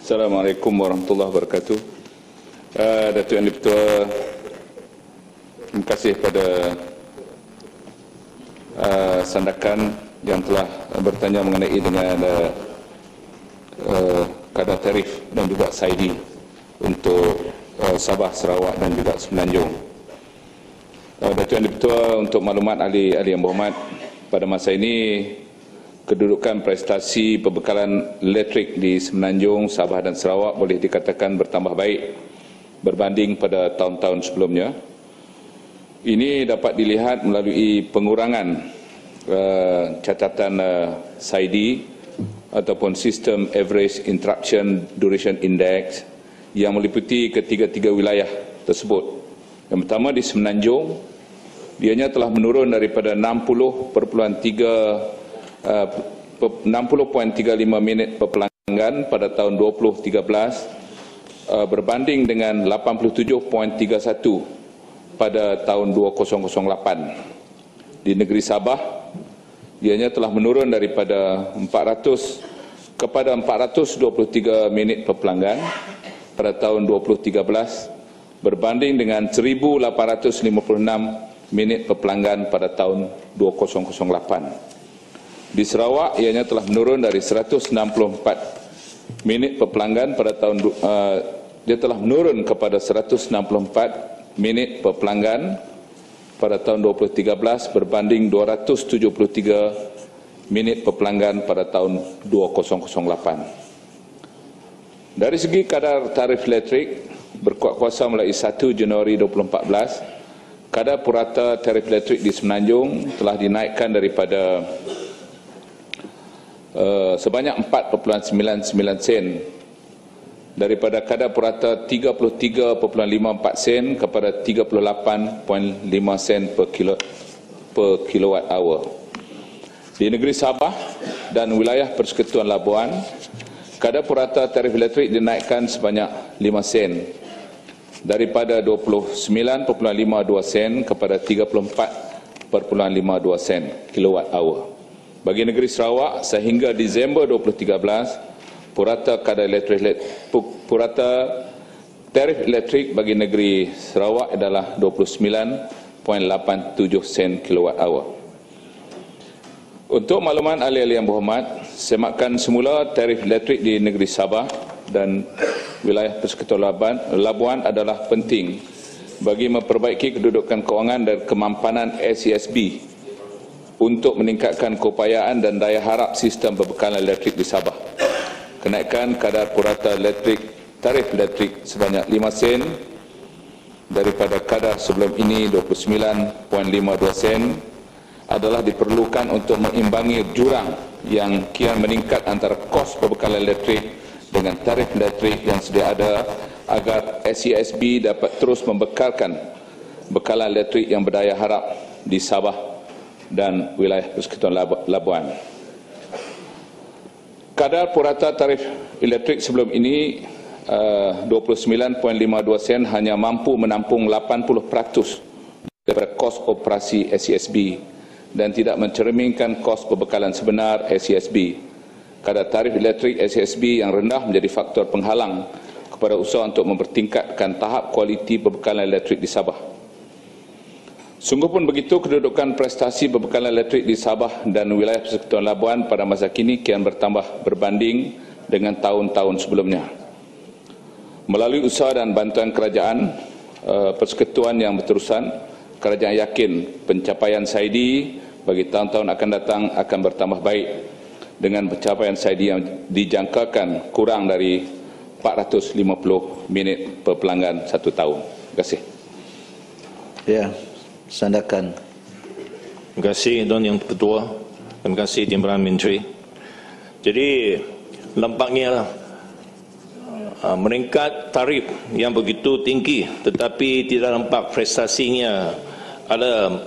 Assalamualaikum warahmatullahi wabarakatuh. Datuk Yang Di-Pertua, terima kasih pada sandakan yang telah bertanya mengenai dengan kadar tarif dan juga SAIDI untuk Sabah, Sarawak dan juga Semenanjung. Datuk Yang Di-Pertua, untuk maklumat ahli yang berhormat, pada masa ini kedudukan prestasi pembekalan elektrik di Semenanjung, Sabah dan Sarawak boleh dikatakan bertambah baik berbanding pada tahun-tahun sebelumnya. Ini dapat dilihat melalui pengurangan catatan SAIDI ataupun System Average Interruption Duration Index yang meliputi ketiga-tiga wilayah tersebut. Yang pertama di Semenanjung, dianya telah menurun daripada 60.35 minit per pelanggan pada tahun 2013 berbanding dengan 87.31 pada tahun 2008. Di negeri Sabah, dianya telah menurun daripada 400 kepada 423 minit per pelanggan pada tahun 2013 berbanding dengan 1.856 minit per pelanggan pada tahun 2008. Di Sarawak, ianya telah menurun dari 164 minit per pelanggan pada tahun dia telah menurun kepada 164 minit per pelanggan pada tahun 2013 berbanding 273 minit per pelanggan pada tahun 2008. Dari segi kadar tarif elektrik berkuat kuasa mulai 1 Januari 2014, kadar purata tarif elektrik di Semenanjung telah dinaikkan daripada sebanyak 4.99 sen daripada kadar purata 33.54 sen kepada 38.5 sen per kilowatt hour. Di negeri Sabah dan wilayah Persekutuan Labuan, kadar purata tarif elektrik dinaikkan sebanyak 5 sen daripada 29.52 sen kepada 34.52 sen kilowatt hour. Bagi negeri Sarawak, sehingga Disember 2013, purata tarif elektrik bagi negeri Sarawak adalah 29.87 sen kilowatt hour. Untuk makluman ahli-ahli yang berhormat, semakan semula tarif elektrik di negeri Sabah dan wilayah Persekutuan Labuan adalah penting bagi memperbaiki kedudukan kewangan dan kemampanan SESB untuk meningkatkan keupayaan dan daya harap sistem pembekalan elektrik di Sabah. Kenaikan kadar purata tarif elektrik sebanyak 5 sen daripada kadar sebelum ini 29.52 sen adalah diperlukan untuk mengimbangi jurang yang kian meningkat antara kos pembekalan elektrik dengan tarif elektrik yang sedia ada agar SESB dapat terus membekalkan bekalan elektrik yang berdaya harap di Sabah dan wilayah Persekutuan Labuan. Kadar purata tarif elektrik sebelum ini 29.52 sen hanya mampu menampung 80% daripada kos operasi SESB dan tidak mencerminkan kos pembekalan sebenar SESB. Kadar tarif elektrik SESB yang rendah menjadi faktor penghalang kepada usaha untuk mempertingkatkan tahap kualiti pembekalan elektrik di Sabah. Sungguh pun begitu, kedudukan prestasi pembekalan elektrik di Sabah dan wilayah Persekutuan Labuan pada masa kini kian bertambah berbanding dengan tahun-tahun sebelumnya. Melalui usaha dan bantuan kerajaan persekutuan yang berterusan, kerajaan yakin pencapaian SAIDI bagi tahun-tahun akan datang akan bertambah baik dengan pencapaian SAIDI yang dijangkakan kurang dari 450 minit per pelanggan satu tahun. Terima kasih. Ya. Sandakan. Terima kasih Tuan Yang Ketua. Terima kasih Timbalan Menteri. Jadi nampaknya meningkat tarif yang begitu tinggi tetapi tidak nampak prestasinya ada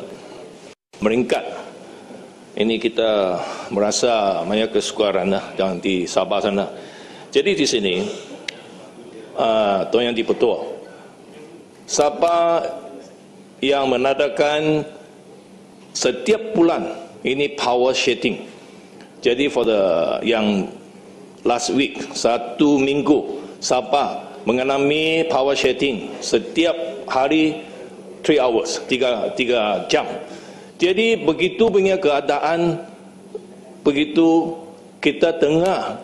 meningkat. Ini kita merasa banyak kesukaran yang di Sabah sana. Jadi di sini Tuan Yang Di-Pertua, Sabah yang menadakan setiap bulan ini power shedding. Jadi for the yang last week, 1 minggu, Sabah mengalami power shedding setiap hari 3 hours, 3 jam. Jadi begitu punya keadaan, begitu kita tengah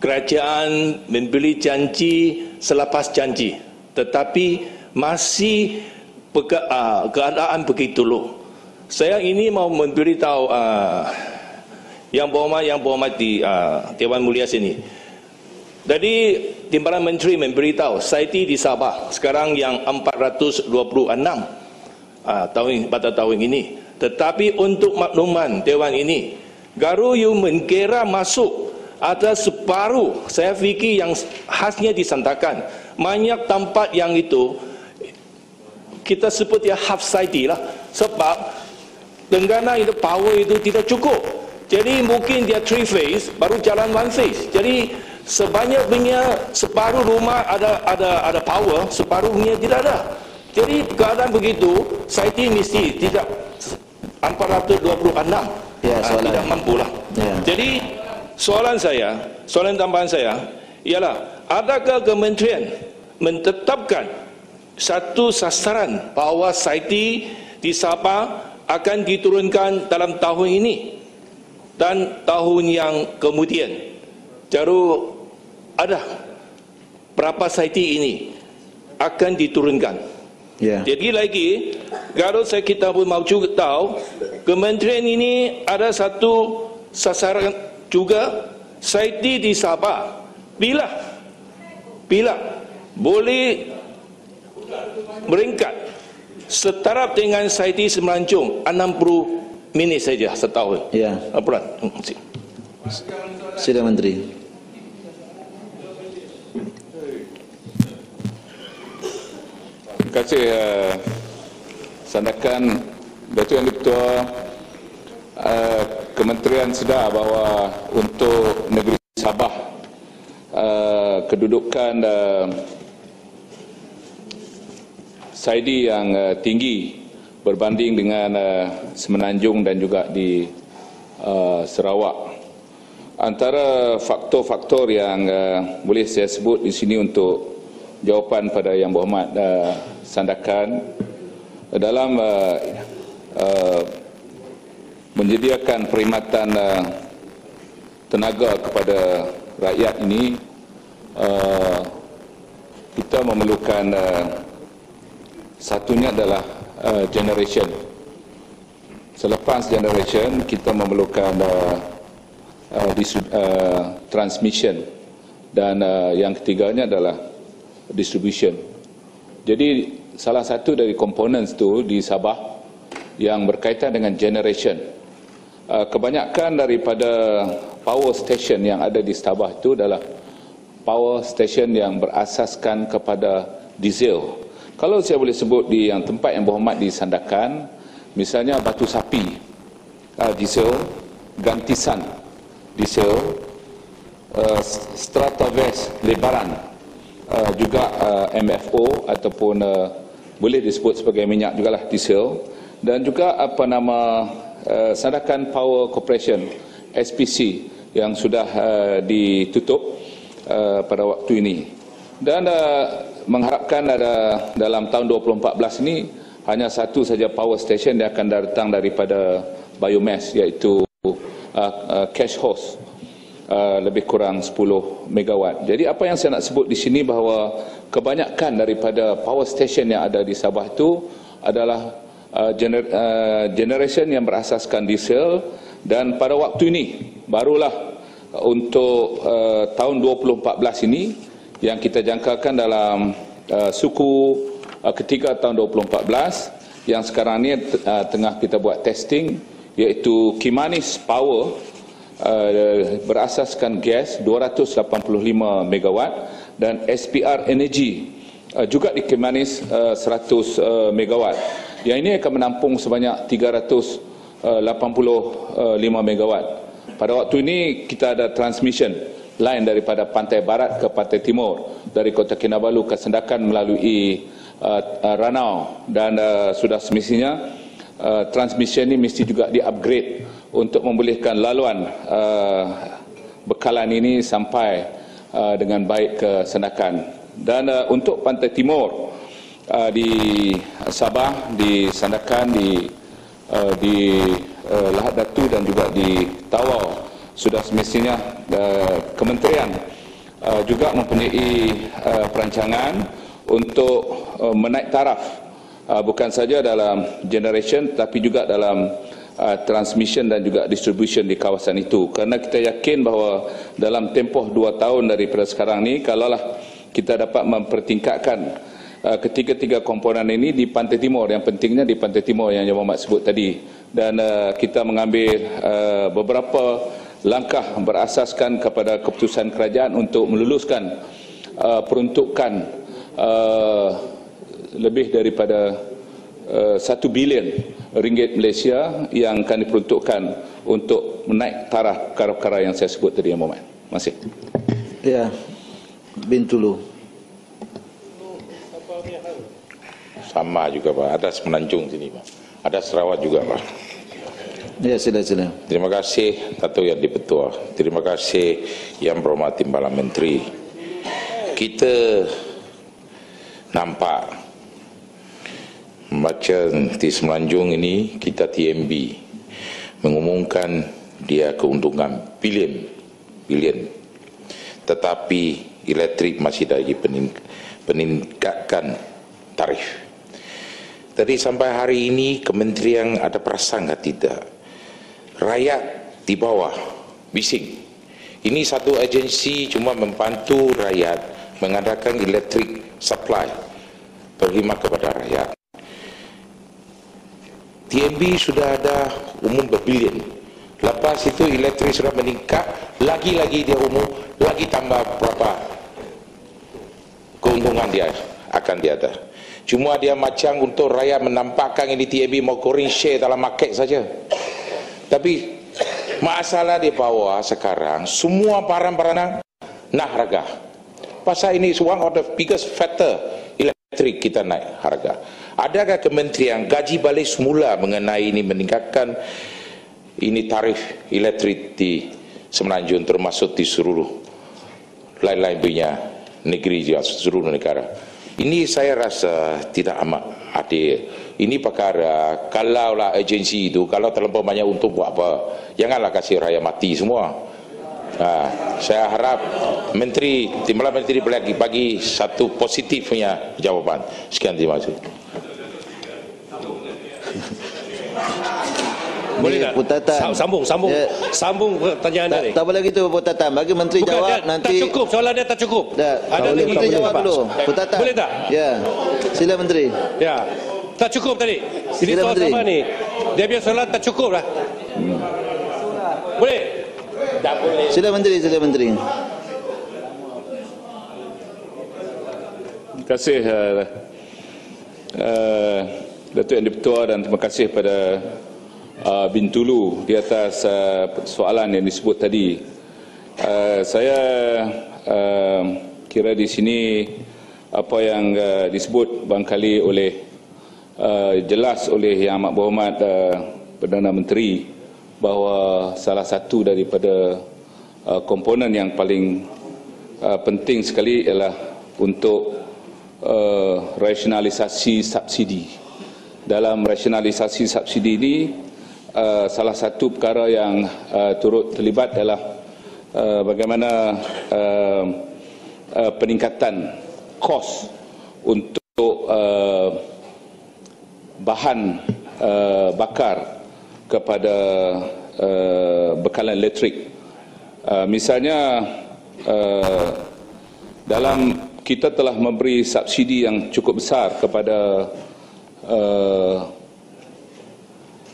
kerajaan memberi janji selepas janji, tetapi masih keadaan begitu low. Saya ini mau memberitahu yang berhormat di Dewan Mulia sini. Jadi Timbalan Menteri memberitahu SAITI di Sabah sekarang yang 426 pada tahun ini. Tetapi untuk makluman Dewan ini, Garu you mengkira masuk ada separuh, saya fikir yang khasnya disantakan. Banyak tempat yang itu kita sebut ya half SAITI lah, sebab Tenggana itu power itu tidak cukup. Jadi mungkin dia 3 phase baru jalan 1 phase. Jadi sebanyak punya separuh rumah ada power, separuhnya tidak ada. Jadi keadaan begitu, SAITI mesti tidak 426 tidak mampulah. Jadi soalan tambahan saya ialah, adakah kementerian menetapkan satu sasaran bahawa SAITI di Sabah akan diturunkan dalam tahun ini dan tahun yang kemudian? Jaru ada berapa SAITI ini akan diturunkan? Jadi lagi, kalau kita pun mau juga tahu, kementerian ini ada satu sasaran juga, SAITI di Sabah bila boleh meringkat setaraf dengan SAITI Semenanjung 60 minit saja setahun. Ya. Sila Menteri. Terima kasih sandakan Datuk Yang Ketua. Kementerian sedar bahawa untuk negeri Sabah kedudukan SAITI yang tinggi berbanding dengan Semenanjung dan juga di Sarawak. Antara faktor-faktor yang boleh saya sebut di sini untuk jawapan pada Yang Berhormat sandakan dalam menyediakan perkhidmatan tenaga kepada rakyat ini, kita memerlukan satunya adalah generation. Selepas generation, kita memerlukan transmission, dan yang ketiganya adalah distribution. Jadi salah satu dari komponen itu di Sabah yang berkaitan dengan generation. Kebanyakan daripada power station yang ada di Sabah itu adalah power station yang berasaskan kepada diesel. Kalau saya boleh sebut di yang tempat Yang Berhormat di Sandakan, misalnya Batu Sapi diesel, Gantisan diesel, Strata West Lebaran juga MFO ataupun boleh disebut sebagai minyak jugalah diesel, dan juga Sandakan Power Corporation SPC yang sudah ditutup pada waktu ini, dan mengharapkan dalam tahun 2014 ini hanya satu saja power station yang akan datang daripada biomass, iaitu cash house, lebih kurang 10 megawatt. Jadi apa yang saya nak sebut di sini bahawa kebanyakan daripada power station yang ada di Sabah itu adalah generation yang berasaskan diesel, dan pada waktu ini barulah untuk tahun 2014 ini yang kita jangkakan dalam suku ketiga tahun 2014 yang sekarang ni tengah kita buat testing, iaitu Kimanis Power berasaskan gas 285 megawatt, dan SPR Energy juga di Kimanis 100 megawatt. Yang ini akan menampung sebanyak 385 megawatt. Pada waktu ini kita ada transmission line daripada pantai barat ke pantai timur, dari Kota Kinabalu ke Sandakan melalui Ranau, dan sudah semestinya transmission ini mesti juga di-upgrade untuk membolehkan laluan bekalan ini sampai dengan baik ke Sandakan. Dan untuk Pantai Timur di Sabah, di Sandakan, di Lahad Datu dan juga di Tawau, sudah semestinya kementerian juga mempunyai perancangan untuk menaik taraf, bukan saja dalam generation tapi juga dalam transmission dan juga distribution di kawasan itu. Kerana kita yakin bahawa dalam tempoh 2 tahun daripada sekarang ni, kalaulah kita dapat mempertingkatkan ketiga-tiga komponen ini di Pantai Timur, yang pentingnya di Pantai Timur yang Yang Berhormat sebut tadi, dan kita mengambil beberapa langkah berasaskan kepada keputusan kerajaan untuk meluluskan peruntukan lebih daripada 1 bilion ringgit Malaysia yang akan diperuntukkan untuk menaik taraf perkara-perkara yang saya sebut tadi, Yang Berhormat. Terima kasih. Ya, Bintulu. Sama juga Pak, ada Semenanjung sini Pak, ada Sarawak juga Pak. Ya, sila. Terima kasih Dato' Yang di-Pertua, terima kasih Yang Berhormat Timbalan Menteri. Kita nampak membaca di Semenanjung ini, kita TMB mengumumkan dia keuntungan bilion, tetapi elektrik masih lagi peningkatkan tarif. Tadi sampai hari ini kementerian ada perasan ke tidak? Rakyat di bawah bising. Ini satu agensi cuma membantu rakyat mengadakan elektrik supply berkhidmat kepada rakyat. TMB sudah ada umum berbilion. Lepas itu elektrik sudah meningkat, lagi-lagi dia umum, lagi tambah berapa keuntungan dia akan dia ada. Cuma dia macam untuk rakyat menampakkan ini TMB mau goreng share dalam market saja. Tapi masalah di bawah sekarang, semua barang-barang naik harga. Pasal ini one of the biggest factor elektrik kita naik harga. Adakah kementerian gaji balik semula mengenai ini, meningkatkan ini tarif elektrik di Semenanjung termasuk di seluruh lain-lain punya negeri juga, seluruh negara? Ini saya rasa tidak amat adil. Ini perkara, kalaulah agensi itu, kalau terlampau banyak untung buat apa? Janganlah kasih rakyat mati semua. Saya harap Menteri Timbalan Menteri bagi satu positif punya jawapan. Sekian, terima kasih. Boleh tak? Putatan. Sambung pertanyaan tadi. Tak boleh gitu Putatan. Bagi menteri jawab nanti. Tak cukup, soalan dia tak cukup. Ada menteri jawab dulu. Putatan. Boleh tak? Ya. Sila menteri. Ya. Tak cukup tadi. Jadi soal sama ni. Dia punya soalan tak cukup lah. Boleh? Tak boleh. Sila menteri. Terima kasih Datuk Yang di-Pertua, dan terima kasih pada Bintulu di atas soalan yang disebut tadi. Saya kira di sini apa yang disebut barangkali oleh jelas oleh Yang Amat Berhormat Perdana Menteri, bahawa salah satu daripada komponen yang paling penting sekali ialah untuk rasionalisasi subsidi. Dalam rasionalisasi subsidi ini, salah satu perkara yang turut terlibat adalah bagaimana peningkatan kos untuk bahan bakar kepada bekalan elektrik. Misalnya dalam kita telah memberi subsidi yang cukup besar kepada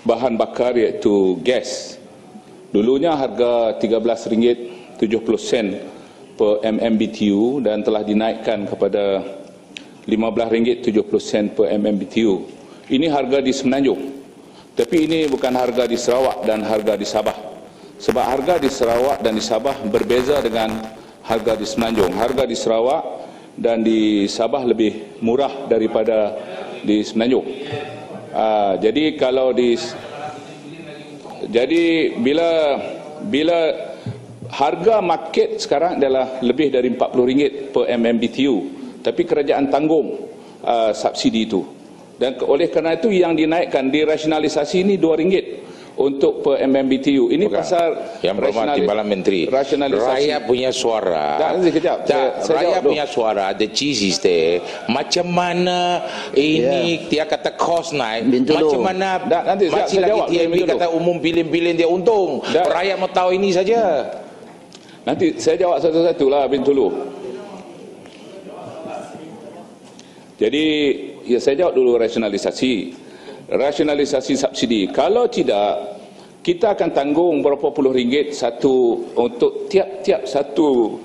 bahan bakar, iaitu gas. Dulunya harga RM13.70 per MMBTU dan telah dinaikkan kepada RM15.70 per MMBTU. Ini harga di Semenanjung. Tapi ini bukan harga di Sarawak dan harga di Sabah. Sebab harga di Sarawak dan di Sabah berbeza dengan harga di Semenanjung. Harga di Sarawak dan di Sabah lebih murah daripada di Semenanjung. Jadi kalau bila harga market sekarang adalah lebih dari RM40 per MMBTU, tapi kerajaan tanggung subsidi itu. Dan oleh kerana itu yang dinaikkan, dirasionalisasi ini RM2 untuk per MMBTU. Ini Bukan. pasal Yang berhormat Timbalan Menteri, rakyat punya suara. Rakyat punya suara. The cheese is there. Macam mana ini dia kata cost naik, macam mana masih lagi TMB kata umum bilin-bilin dia untung. Rakyat mau tahu ini saja. Nanti saya jawab satu-satu lah Bintulu. Jadi ya saya jawab dulu rasionalisasi subsidi. Kalau tidak, kita akan tanggung berapa puluh ringgit satu untuk tiap-tiap satu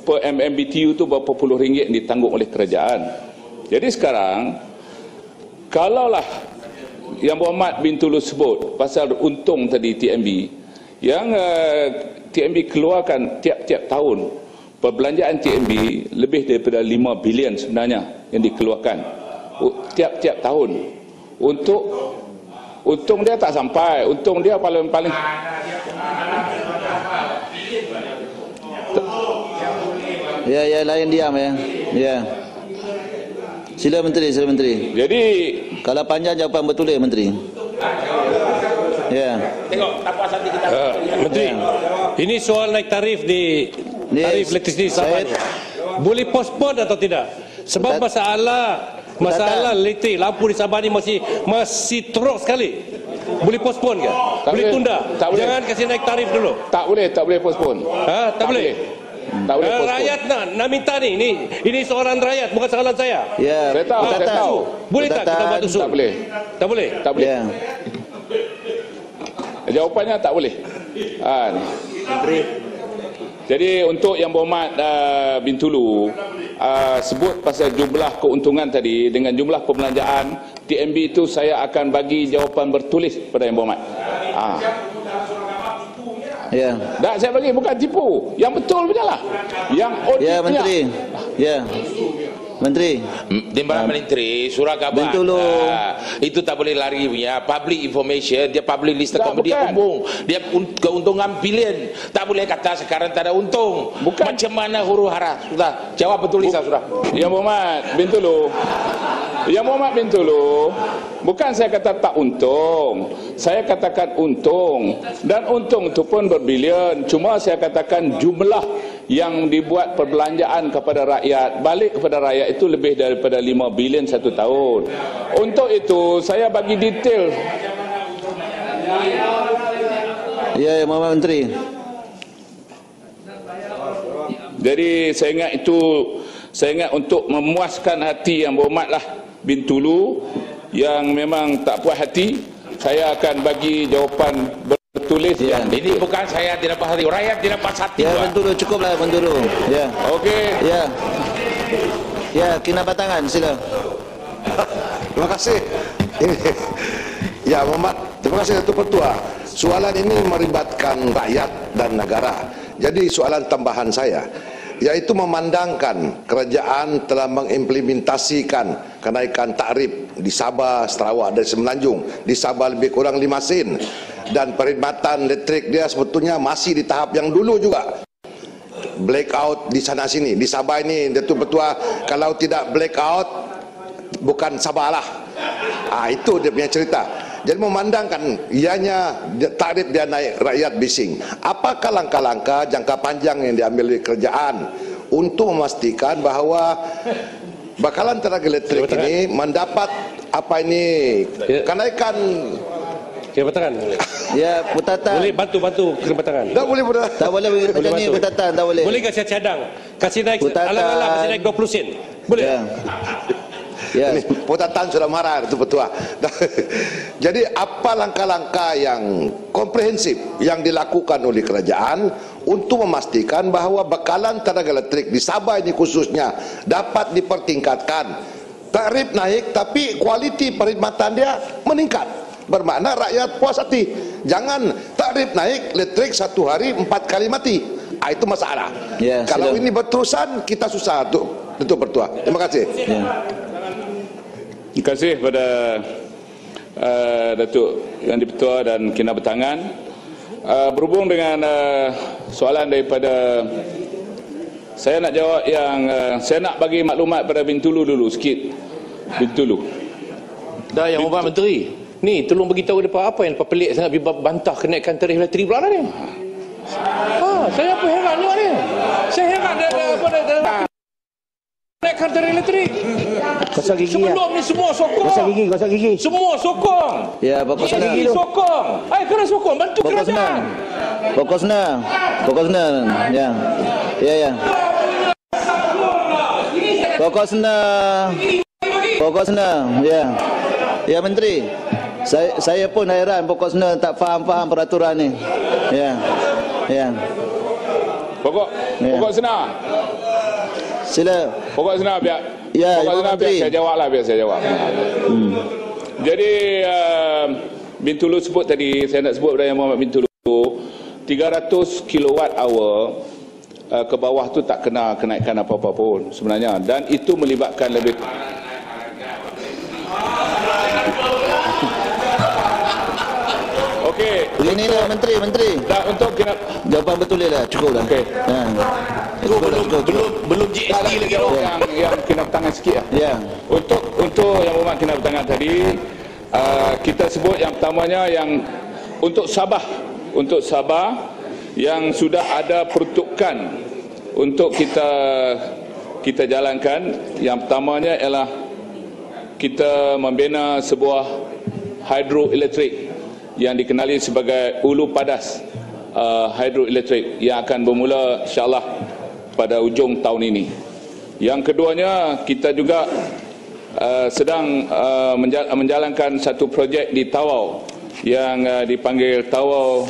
per MMBTU tu berapa puluh ringgit ditanggung oleh kerajaan. Jadi sekarang kalaulah yang Berhormat Bintulu sebut pasal untung tadi TMB, yang TMB keluarkan tiap-tiap tahun, perbelanjaan TMB lebih daripada 5 bilion sebenarnya yang dikeluarkan tiap-tiap tahun. Untung dia tak sampai, untung dia paling Ya, lain diam ya. Ya. Sila Menteri. Jadi Kalau panjang jawapan betul ya Menteri. Ya. Tengok tak puas hati kita. Menteri, ini soal naik tarif di tarif elektrisiti Sabah ni. Boleh postpone atau tidak? Sebab masalah elektrik lampu di Sabah ni masih teruk sekali. Boleh postpone ke? Boleh tunda? Jangan kasih naik tarif dulu. tak boleh postpone. Tak boleh. Tak boleh postpone. Rakyat nak minta ni. Ini seorang rakyat, bukan soalan saya. Ya. Saya tahu. Boleh tak kita buat usul? Tak boleh. Tak boleh. Tak boleh. Ya. Jawapannya tak boleh. Jadi untuk yang Berhormat Bintulu sebut pasal jumlah keuntungan tadi dengan jumlah perbelanjaan TMB itu, saya akan bagi jawapan bertulis kepada yang Berhormat. Ya. Tak, saya bagi bukan tipu. Yang betul punya lah. Yang audit Ya Menteri. Ya. Menteri. Timbalan Menteri, surah khabar. Bintulu. Itu tak boleh lari punya. Public information, dia public list Tak, dia bukan. umum. Dia keuntungan bilion. Tak boleh kata sekarang tak ada untung. Bukan. Macam mana huru hara? Sudah, jawab betul Lisa sudah. Yang Berhormat Bintulu, bukan saya kata tak untung. Saya katakan untung. Dan untung itu pun berbilion. Cuma saya katakan jumlah yang dibuat perbelanjaan kepada rakyat, balik kepada rakyat itu lebih daripada 5 bilion satu tahun. Untuk itu saya bagi detail. Ya, Muhammad Menteri. Jadi saya ingat untuk memuaskan hati yang Berhormatlah Bintulu yang memang tak puas hati, saya akan bagi jawapan bertulis. Ya. Ini bukan saya tidak puas hati, rakyat tidak puas hati. Ya Bintulu, cukuplah Bintulu. Ya. Okey. Ya. Ya, Kinabatangan sila. Terima kasih. Ya, Muhammad. Terima kasih Datuk Pertua. Soalan ini melibatkan rakyat dan negara. Jadi soalan tambahan saya, yaitu memandangkan kerajaan telah mengimplementasikan kenaikan takrif di Sabah, Sarawak dan Semenanjung. Di Sabah lebih kurang 5 sen, dan perkhidmatan listrik dia sebetulnya masih di tahap yang dulu juga. Blackout di sana sini. Di Sabah ini Datuk Pertua, kalau tidak blackout bukan Sabah lah. Itu dia punya cerita. Jadi memandangkan ianya tarif dia naik, rakyat bising. Apakah langkah-langkah jangka panjang yang diambil oleh kerajaan untuk memastikan bahawa bakalan tenaga elektrik ini mendapat kenaikan? Kinabatangan. Ya, Putatan. Boleh bantu Kinabatangan. Tak boleh berdah. Tak boleh macam ni Putatan, tak boleh. Boleh kasih cadang? Kasih naik Putatan. alang-alang kasih naik 20 sen. Boleh? Ya. Ya. Ini Putatan sudah marah Datuk Pertua. Jadi apa langkah-langkah yang komprehensif yang dilakukan oleh kerajaan untuk memastikan bahawa bekalan tenaga elektrik di Sabah ini khususnya dapat dipertingkatkan? Tarif naik tapi kualiti perkhidmatan dia meningkat. Bermakna rakyat puas hati. Jangan tarif naik, listrik satu hari 4 kali mati. Itu masalah. Ya, kalau sila. ini berterusan kita susah Datuk Pertua. Terima kasih. Ya. Terima kasih kepada Datuk Yang di-Pertua dan Kinabatangan. Berhubung dengan soalan daripada, saya nak jawab yang saya nak bagi maklumat pada Bintulu dulu sikit. Bintulu. Dah yang Hormat Menteri, ni tolong beritahu depa apa yang depa pelik sangat bantah kenaikan tarikh elektrik pula ni. Saya apa heran juga ni. Saya heran dia kenaikan tarikh elektrik. Gosok gigi. Sebelum ni semua sokong. Gosok gigi. Semua sokong. Ya, pokok senang. Gigi sokong. Kena sokong bantu kerajaan. Pokok senang. Ya. Ya. Pokok senang. Ya. Ya, Menteri. Saya pun heran pokok senang tak faham peraturan ni. Ya. Pokok senang. Sila. Pokok senang biar. Ya, pokok senang biar saya jawablah, biar saya jawab. Jadi Bintulu sebut tadi, saya nak sebut pada Yang Berhormat Bintulu, 300 kilowatt hour ke bawah tu tak kena kenaikan apa-apa pun sebenarnya, dan itu melibatkan lebih Okey. Beginilah Menteri. Tak, untuk kena jawapan betul lah, cukup dah. Okey. Belum GST lagi yang kena bertangan sikit lah. Ya. Untuk Yang Berhormat kena bertangan tadi, kita sebut yang pertamanya yang untuk Sabah yang sudah ada peruntukan untuk kita jalankan. Yang pertamanya ialah kita membina sebuah hidroelektrik yang dikenali sebagai Ulu Padas hidroelektrik yang akan bermula insyaAllah pada hujung tahun ini. Yang keduanya, kita juga sedang menjalankan satu projek di Tawau yang dipanggil Tawau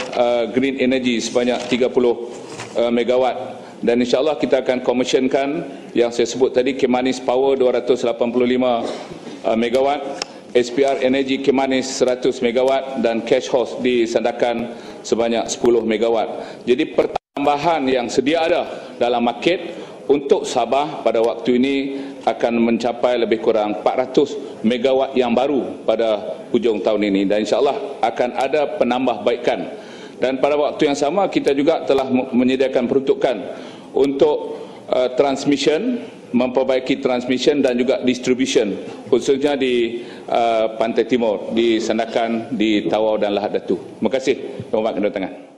Green Energy sebanyak 30 megawatt, dan insyaAllah kita akan commissionkan yang saya sebut tadi, Kimanis Power 285 megawatt, SPR Energy Kimanis 100 megawatt, dan Cash House di Sandakan sebanyak 10 megawatt. Jadi pertambahan yang sedia ada dalam market untuk Sabah pada waktu ini akan mencapai lebih kurang 400 megawatt yang baru pada hujung tahun ini, dan insyaAllah akan ada penambahbaikan. Dan pada waktu yang sama kita juga telah menyediakan peruntukan untuk transmission, memperbaiki transmission dan juga distribution, khususnya di Pantai Timur, di Sandakan, di Tawau dan Lahad Datu. Terima kasih. Hormat kedatangan.